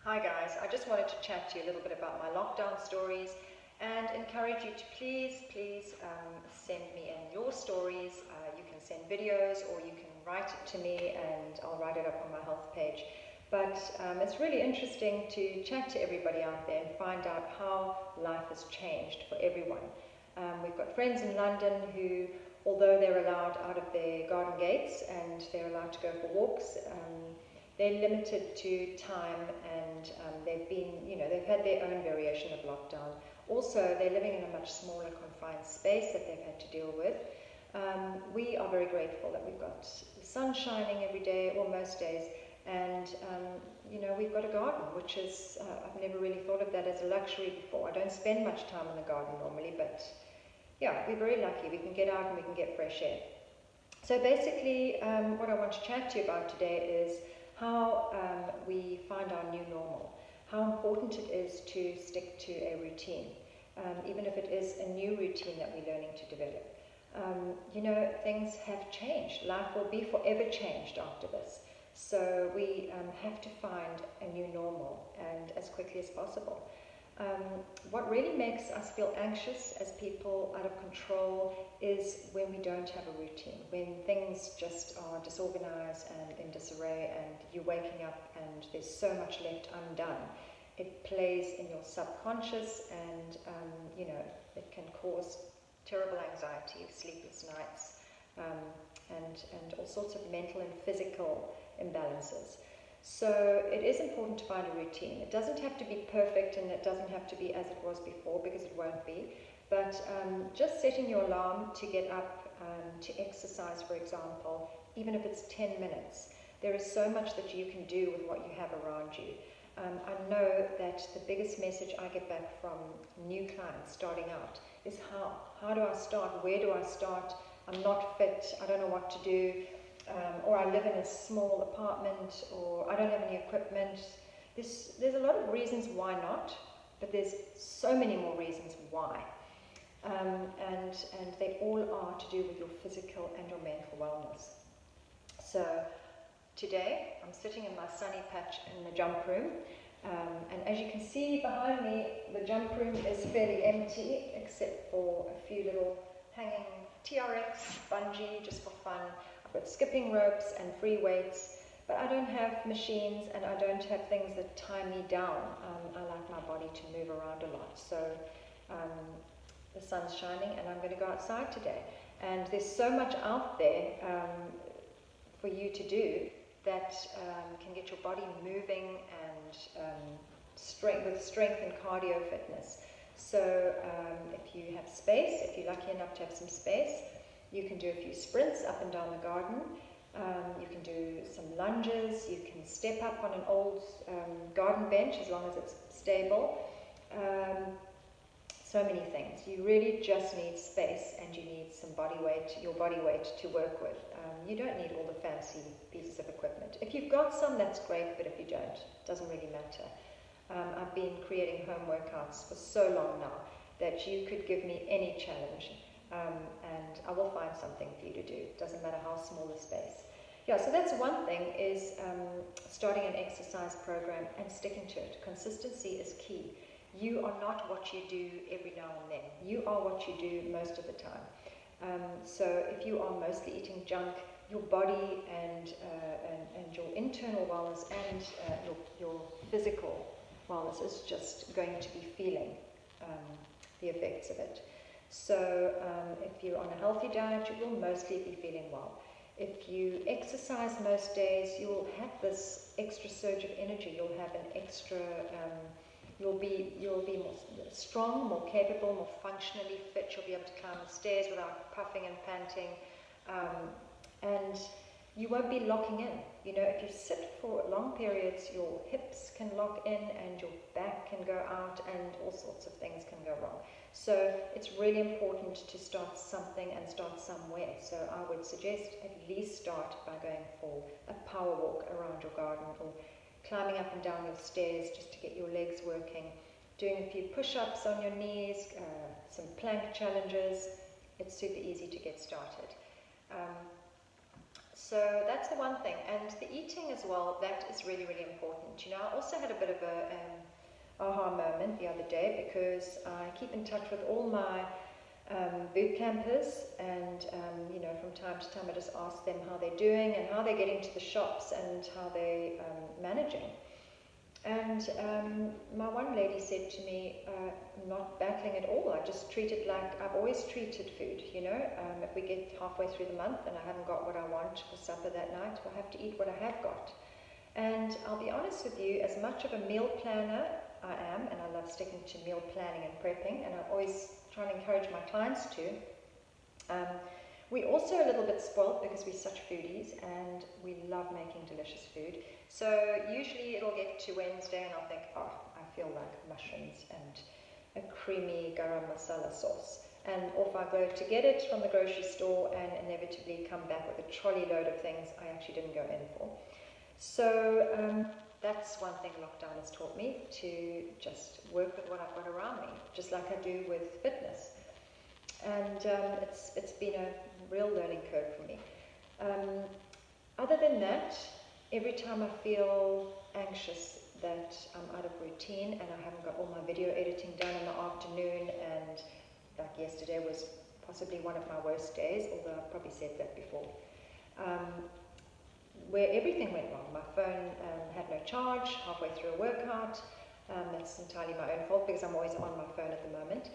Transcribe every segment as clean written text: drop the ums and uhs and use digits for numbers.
Hi guys, I just wanted to chat to you a little bit about my lockdown stories and encourage you to please send me in your stories. You can send videos or you can write it to me and I'll write it up on my health page. But it's really interesting to chat to everybody out there and find out how life has changed for everyone. We've got friends in London who, although they're allowed out of their garden gates and they're allowed to go for walks, they're limited to time and they've had their own variation of lockdown. Also, they're living in a much smaller confined space that they've had to deal with. We are very grateful that we've got the sun shining every day, or most days, and we've got a garden, which is, I've never really thought of that as a luxury before. I don't spend much time in the garden normally, but yeah, we're very lucky. We can get out and we can get fresh air. So basically, what I want to chat to you about today is how we find our new normal, how important it is to stick to a routine, even if it is a new routine that we're learning to develop. Things have changed. Life will be forever changed after this. So we have to find a new normal, and as quickly as possible. What really makes us feel anxious as people out of control is when we don't have a routine, when things just are disorganized and in disarray and you're waking up and there's so much left undone. It plays in your subconscious and, it can cause terrible anxiety, sleepless nights, and all sorts of mental and physical imbalances. So it is important to find a routine. It doesn't have to be perfect and it doesn't have to be as it was before, because it won't be. But just setting your alarm to get up, to exercise, for example, even if it's 10 minutes. There is so much that you can do with what you have around you. I know that the biggest message I get back from new clients starting out is how do I start? Where do I start? I'm not fit. I don't know what to do. Or I live in a small apartment, or I don't have any equipment. There's a lot of reasons why not, but there's so many more reasons why. And they all are to do with your physical and your mental wellness. So today I'm sitting in my sunny patch in the jump room, and as you can see behind me, the jump room is fairly empty except for a few little hanging TRX, bungee, just for fun. With skipping ropes and free weights, but I don't have machines and I don't have things that tie me down. I like my body to move around a lot. So the sun's shining and I'm going to go outside today. And there's so much out there for you to do that can get your body moving and with strength and cardio fitness. So if you have space, if you're lucky enough to have some space, you can do a few sprints up and down the garden. You can do some lunges. You can step up on an old garden bench as long as it's stable. So many things. You really just need space and you need some your body weight to work with. You don't need all the fancy pieces of equipment. If you've got some, that's great, but if you don't, it doesn't really matter. I've been creating home workouts for so long now that you could give me any challenge. And I will find something for you to do. It doesn't matter how small the space. Yeah, so that's one thing, is starting an exercise program and sticking to it. Consistency is key. You are not what you do every now and then. You are what you do most of the time. So if you are mostly eating junk, your body and your internal wellness and your physical wellness is just going to be feeling the effects of it. So if you're on a healthy diet, you will mostly be feeling well. If you exercise most days, you will have this extra surge of energy. You'll have an extra, you'll be more strong, more capable, more functionally fit. You'll be able to climb the stairs without puffing and panting. And you won't be locking in. If you sit for long periods, your hips can lock in and your back can go out and all sorts of things can go wrong. So it's really important to start something and start somewhere. So I would suggest at least start by going for a power walk around your garden, or climbing up and down your stairs just to get your legs working, doing a few push-ups on your knees, some plank challenges. It's super easy to get started. So that's the one thing. And the eating as well, that is really, really important. You know, I also had a bit of a aha moment the other day, because I keep in touch with all my boot campers, and you know, from time to time I just ask them how they're doing and how they're getting to the shops and how they're managing. And my one lady said to me, not battling at all, I just treat it like I've always treated food, you know. If we get halfway through the month and I haven't got what I want for supper that night, I'll have to eat what I have got. And I'll be honest with you, as much of a meal planner I am, and I love sticking to meal planning and prepping, and I always try and encourage my clients to, we're also a little bit spoiled because we're such foodies and we love making delicious food. So usually it'll get to Wednesday and I'll think, oh, I feel like mushrooms and a creamy garam masala sauce. And off I go to get it from the grocery store, and inevitably come back with a trolley load of things I actually didn't go in for. So that's one thing lockdown has taught me, to just work with what I've got around me, just like I do with fitness. And it's been a real learning curve for me. Other than that, every time I feel anxious that I'm out of routine and I haven't got all my video editing done in the afternoon, and like yesterday was possibly one of my worst days, although I've probably said that before, where everything went wrong. My phone had no charge halfway through a workout. That's entirely my own fault because I'm always on my phone at the moment.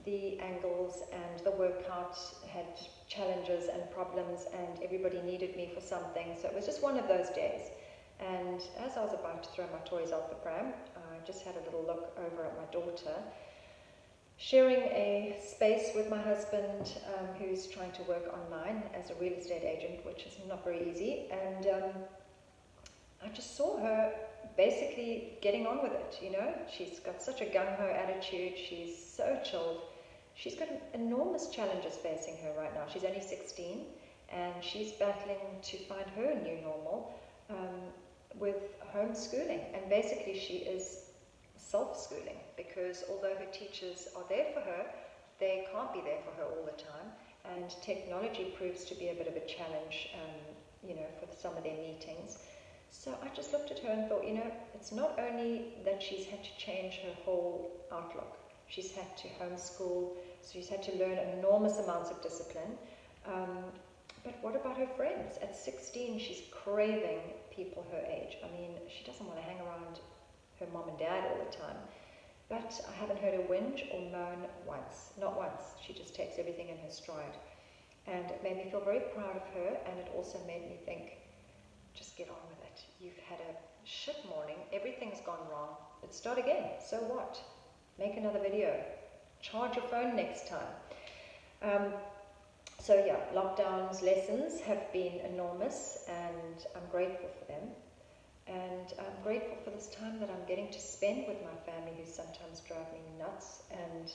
The angles and the workout had challenges and problems, and everybody needed me for something. So it was just one of those days. And as I was about to throw my toys out the pram, I just had a little look over at my daughter, sharing a space with my husband, who's trying to work online as a real estate agent, which is not very easy. And I just saw her basically getting on with it, you know. She's got such a gung-ho attitude. She's so chilled. She's got enormous challenges facing her right now. She's only 16, and she's battling to find her new normal with homeschooling. And basically she is self-schooling, because although her teachers are there for her, they can't be there for her all the time. And technology proves to be a bit of a challenge, you know, for some of their meetings. So I just looked at her and thought, you know, it's not only that she's had to change her whole outlook. She's had to homeschool, so she's had to learn enormous amounts of discipline. But what about her friends? At 16, she's craving people her age. I mean, she doesn't want to hang around her mom and dad all the time. But I haven't heard her whinge or moan once. Not once. She just takes everything in her stride. And it made me feel very proud of her, and it also made me think, just get on with it. You've had a shit morning. Everything's gone wrong. Let's start again. So what? Make another video. Charge your phone next time. So yeah, lockdown's lessons have been enormous, and I'm grateful for them. And I'm grateful for this time that I'm getting to spend with my family, who sometimes drive me nuts. And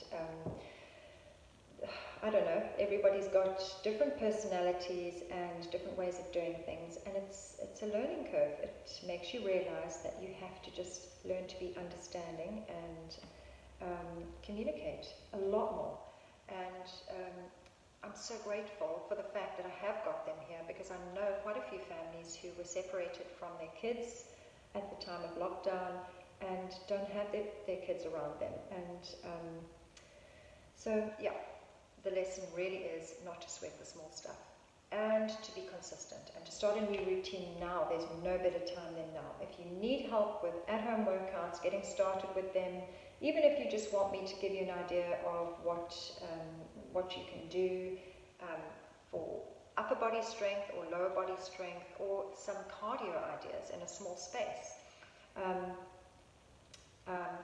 I don't know, everybody's got different personalities and different ways of doing things, and it's a learning curve. It makes you realize that you have to just learn to be understanding and communicate a lot more. And I'm so grateful for the fact that I have got them here, because I know quite a few families who were separated from their kids at the time of lockdown and don't have their kids around them. And so yeah, the lesson really is not to sweat the small stuff, and to be consistent, and to start a new routine now. There's no better time than now. If you need help with at-home workouts, getting started with them, even if you just want me to give you an idea of what you can do for upper body strength or lower body strength, or some cardio ideas in a small space.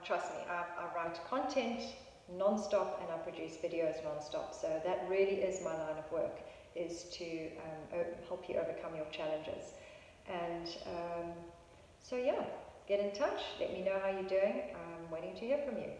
Trust me, I write content non-stop and I produce videos non-stop. So that really is my line of work, is to help you overcome your challenges. And so yeah, get in touch. Let me know how you're doing. I'm waiting to hear from you.